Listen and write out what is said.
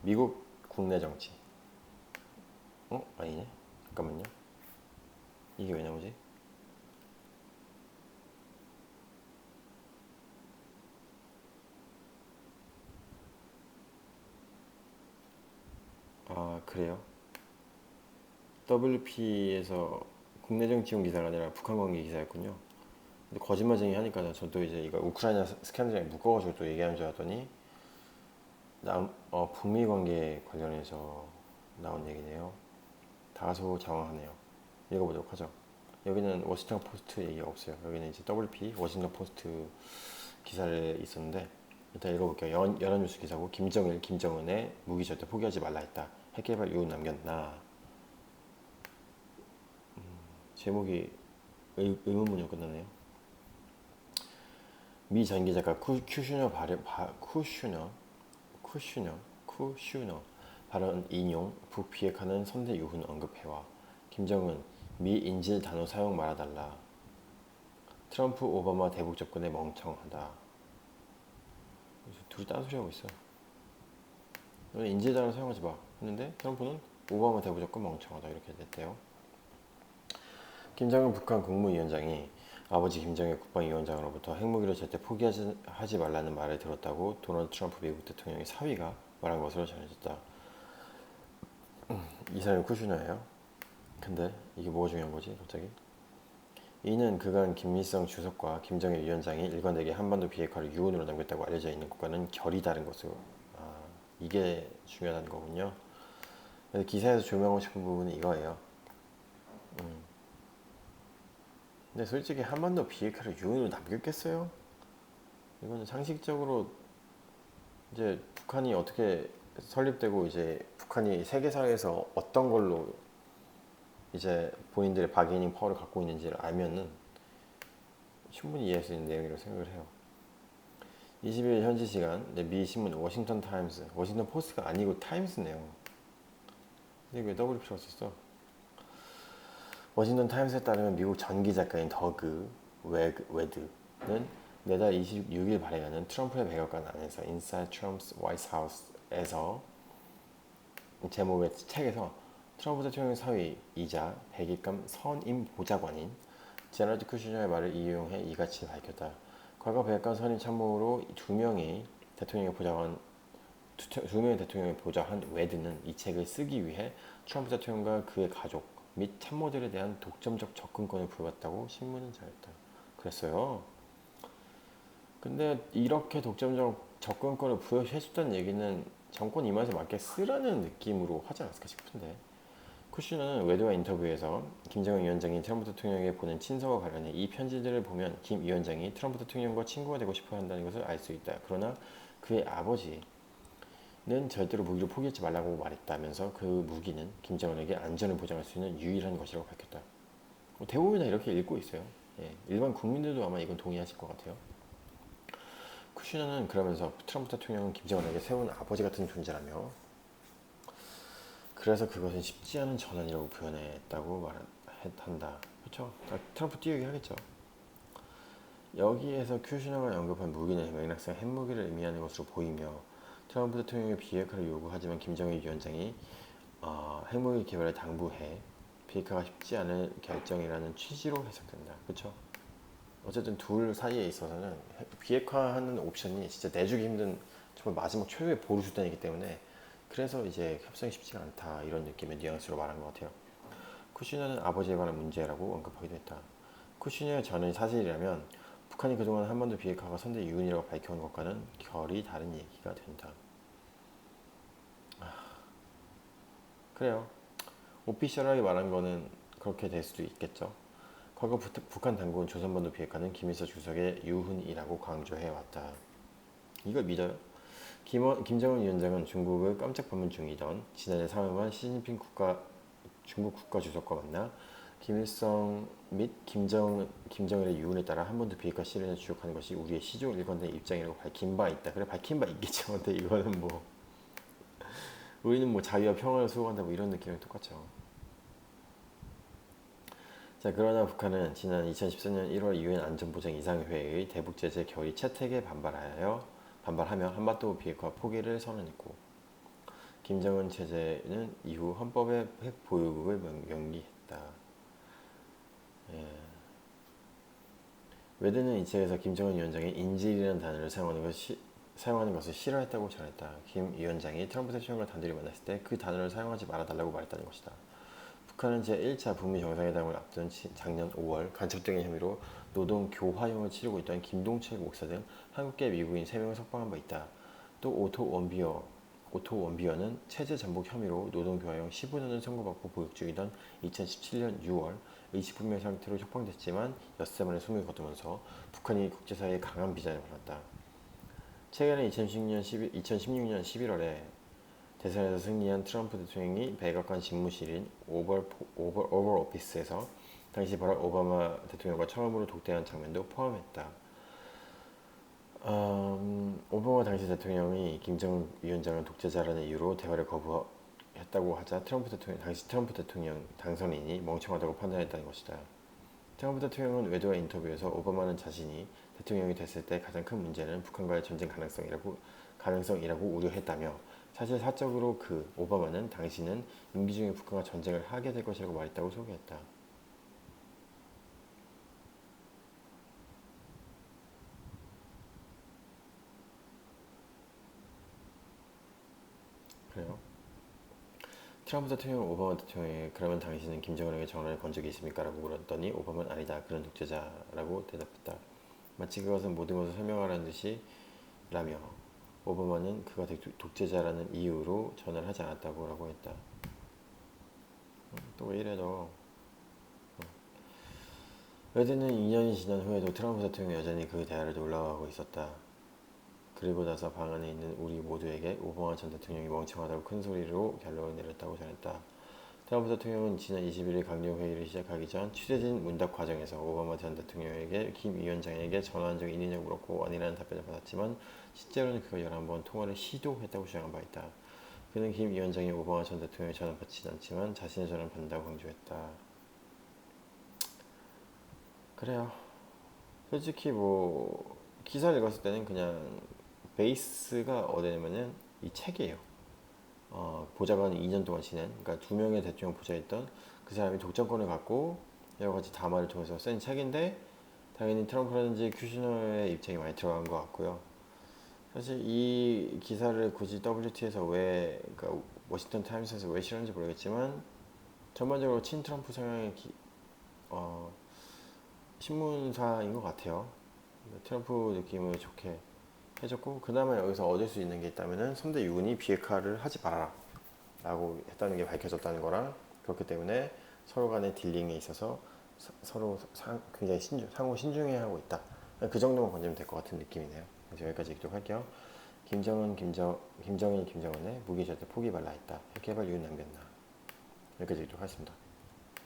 미국 국내 정치. 아니네. 잠깐만요. 이게 왜 나오지? 아, 그래요? WP에서 국내 정치용 기사가 아니라 북한 관계 기사였군요. 근데 거짓말쟁이 하니까 저도 이제 이거 우크라이나 스캔들에 묶어가지고 또 얘기하는 줄 알았더니 북미 관계 관련해서 나온 얘기네요. 다소 장황하네요. 읽어보도록 하죠. 여기는 워싱턴 포스트 얘기가 없어요. 여기는 이제 WP 워싱턴 포스트 기사를 있었는데 일단 읽어볼게요. 연합뉴스 기사고 김정일, 김정은의 무기 절대 포기하지 말라 했다. 핵개발 이유 남겼나. 제목이 의문문으로 끝나네요. 미 전 기자가 쿠슈너 발언 인용 북비핵화는 선대 유훈 언급해와 김정은 미 인질 단어 사용 말아달라. 트럼프 오바마 대북 접근에 멍청하다. 둘이 딴소리 하고 있어. 너는 인질 단어 사용하지 마 했는데 트럼프는 오바마 대북 접근 멍청하다 이렇게 됐대요. 김정은 북한 국무위원장이 아버지 김정일 국방위원장으로부터 핵무기를 절대 포기하지 말라는 말을 들었다고 도널드 트럼프 미국 대통령의 사위가 말한 것으로 전해졌다. 이 사람이 쿠슈너예요. 근데 이게 뭐가 중요한 거지 갑자기? 이는 그간 김일성 주석과 김정일 위원장이 일관되게 한반도 비핵화를 유언으로 남겼다고 알려져 있는 것과는 결이 다른 것으로. 이게 중요한 거군요. 그래서 기사에서 조명하고 싶은 부분은 이거예요. 근데 솔직히 한반도 비핵화를 유언으로 남겼겠어요? 이거는 상식적으로 이제 북한이 어떻게 설립되고 이제 북한이 세계사회에서 어떤 걸로 이제 본인들의 바게닝 파워를 갖고 있는지를 알면은 충분히 이해할 수 있는 내용이라고 생각을 해요. 20일 현지 시간 미 신문 워싱턴 타임스, 워싱턴 포스트가 아니고 타임스네요. 근데 왜 WP라고 썼어? 워싱턴 타임스에 따르면 미국 전기 작가인 더그 웨드는 내달 26일 발행하는 트럼프의 백악관 안에서 Inside Trump's White House에서 제목의 책에서 트럼프 대통령 사위이자 백악관 선임 보좌관인 제너드 쿠시너의 말을 이용해 이같이 밝혔다. 과거 백악관 선임 참모로 두 명의 대통령의 보좌한 웨드는 이 책을 쓰기 위해 트럼프 대통령과 그의 가족 및 참모들에 대한 독점적 접근권을 부여했다고 신문은 전했다. 그랬어요. 근데 이렇게 독점적 접근권을 부여해줬다는 얘기는 정권 임하에 맞게 쓰라는 느낌으로 하지 않았을까 싶은데 쿠슈너는 웨드와 인터뷰에서 김정은 위원장이 트럼프 대통령에게 보낸 친서와 관련해 이 편지들을 보면 김 위원장이 트럼프 대통령과 친구가 되고 싶어 한다는 것을 알 수 있다. 그러나 그의 아버지는 절대로 무기를 포기하지 말라고 말했다면서 그 무기는 김정은에게 안전을 보장할 수 있는 유일한 것이라고 밝혔다. 대부분 다 이렇게 읽고 있어요. 일반 국민들도 아마 이건 동의하실 것 같아요. 쿠슈너는 그러면서 트럼프 대통령은 김정은에게 세운 아버지 같은 존재라며 그래서 그것은 쉽지 않은 전환이라고 표현했다고 한다. 그렇죠? 트럼프 띄우기 하겠죠. 여기에서 쿠슈너가 언급한 무기는 맥락상 핵무기를 의미하는 것으로 보이며 트럼프 대통령의 비핵화를 요구하지만 김정일 위원장이 핵무기 개발을 당부해 비핵화가 쉽지 않은 결정이라는 취지로 해석된다. 그렇죠? 어쨌든 둘 사이에 있어서는 비핵화하는 옵션이 진짜 내주기 힘든 정말 마지막 최후의 보루 수단이기 때문에 그래서 이제 협상이 쉽지가 않다 이런 느낌의 뉘앙스로 말한 것 같아요. 쿠시너는 아버지에 관한 문제라고 언급하기도 했다. 쿠시너의 전언이 사실이라면 북한이 그동안 한반도 비핵화가 선대 유인이라고 밝혀온 것과는 결이 다른 얘기가 된다. 그래요. 오피셜하게 말한 거는 그렇게 될 수도 있겠죠. 과거 북한 당국은 조선반도 비핵화는 김일성 주석의 유훈이라고 강조해왔다. 이걸 믿어요? 김정은 위원장은 중국을 깜짝 방문 중이던 지난해 3월만 시진핑 중국 국가주석과 만나 김일성 및 김정일의 유언에 따라 한반도 비핵화 실현을 주력하는 것이 우리의 시종 일관된 입장이라고 밝힌 바 있다. 그래 밝힌 바 있겠죠. 근데 이거는 뭐 우리는 뭐 자유와 평화를 수호한다 뭐 이런 느낌이랑 똑같죠. 자, 그러나 북한은 지난 2014년 1월 유엔 안전보장 이상회의의 대북 제재 결의 채택에 반발하며 한반도 비핵화 포기를 선언했고 김정은 체제는 이후 헌법의 핵 보유국을 명기했다. 예. 웨드는 이 책에서 김정은 위원장이 인질이라는 단어를 사용하는 것을 싫어했다고 전했다. 김 위원장이 트럼프 대통령과 단둘이 만났을 때 그 단어를 사용하지 말아달라고 말했다는 것이다. 북한은 제1차 북미 정상회담을 앞둔 작년 5월 간첩 등의 혐의로 노동 교화형을 치르고 있던 김동철 목사 등 한국계 미국인 3명을 석방한 바 있다. 또 오토 원비어는 체제 잠복 혐의로 노동 교화형 15년을 선고받고 보육 중이던 2017년 6월 의식불명 상태로 석방됐지만 엿새 만에 숨을 거두면서 북한이 국제사회에 강한 비난을 받았다. 최근에 2016년 11월에 대선에서 승리한 트럼프 대통령이 백악관 집무실인 오벌 오피스에서 당시 바락 오바마 대통령과 처음으로 독대한 장면도 포함했다. 오바마 당시 대통령이 김정은 위원장은 독재자라는 이유로 대화를 거부했다고 하자 당시 트럼프 대통령 당선인이 멍청하다고 판단했다는 것이다. 트럼프 대통령은 외도와 인터뷰에서 오바마는 자신이 대통령이 됐을 때 가장 큰 문제는 북한과의 전쟁 가능성이라고 우려했다며 사실 사적으로 오바마는 당신은 임기 중에 북한과 전쟁을 하게 될 것이라고 말했다고 소개했다. 그래요. 트럼프 대통령 오바마 대통령이 그러면 당신은 김정은에게 전화를 건 적이 있습니까? 라고 물었더니 오바마는 아니다. 그런 독재자라고 대답했다. 마치 그것은 모든 것을 설명하라는 듯이 라며 오바마는 그가 독재자라는 이유로 전화를 하지 않았다고 라고 했다. 또 왜 이래 너. 웨드는 2년이 지난 후에도 트럼프 대통령이 여전히 그 대화를 올라가고 있었다. 그리고 나서 방 안에 있는 우리 모두에게 오바마 전 대통령이 멍청하다고 큰 소리로 결론을 내렸다고 전했다. 트럼프 대통령은 지난 21일 강요 회의를 시작하기 전 취재진 문답 과정에서 오바마 전 대통령에게 김 위원장에게 전화한 적이 있느냐고 물었고 아니라는 답변을 받았지만 실제로는 그가 11번 통화를 시도했다고 주장한 바 있다. 그는 김 위원장이 오바마 전 대통령의 전화를 받지 않지만 자신의 전화를 받는다고 강조했다. 그래요. 솔직히 기사를 읽었을 때는 그냥 베이스가 어디냐면은 이 책이에요. 보좌관이 2년 동안 지낸, 그러니까 2명의 대통령 보좌했던 그 사람이 독점권을 갖고 여러 가지 담화를 통해서 쓴 책인데 당연히 트럼프라든지 큐시너의 입장이 많이 들어간 것 같고요. 사실 이 기사를 굳이 WT에서 그러니까 워싱턴 타임스에서 왜 실었는지 모르겠지만 전반적으로 친 트럼프 성향의 신문사인 것 같아요. 트럼프 느낌을 좋게 해줬고 그나마 여기서 얻을 수 있는 게 있다면은 선대 유군이 비핵화를 하지 말아라 라고 했다는 게 밝혀졌다는 거랑 그렇기 때문에 서로 간의 딜링에 있어서 서로 굉장히 상호 신중해야 하고 있다. 그 정도만 건지면 될 것 같은 느낌이네요. 그래서 여기까지 읽도록 할게요. 김정은의 무기절대 포기 발라했다. 핵개발 이유 남겼나. 여기까지 읽도록 하겠습니다.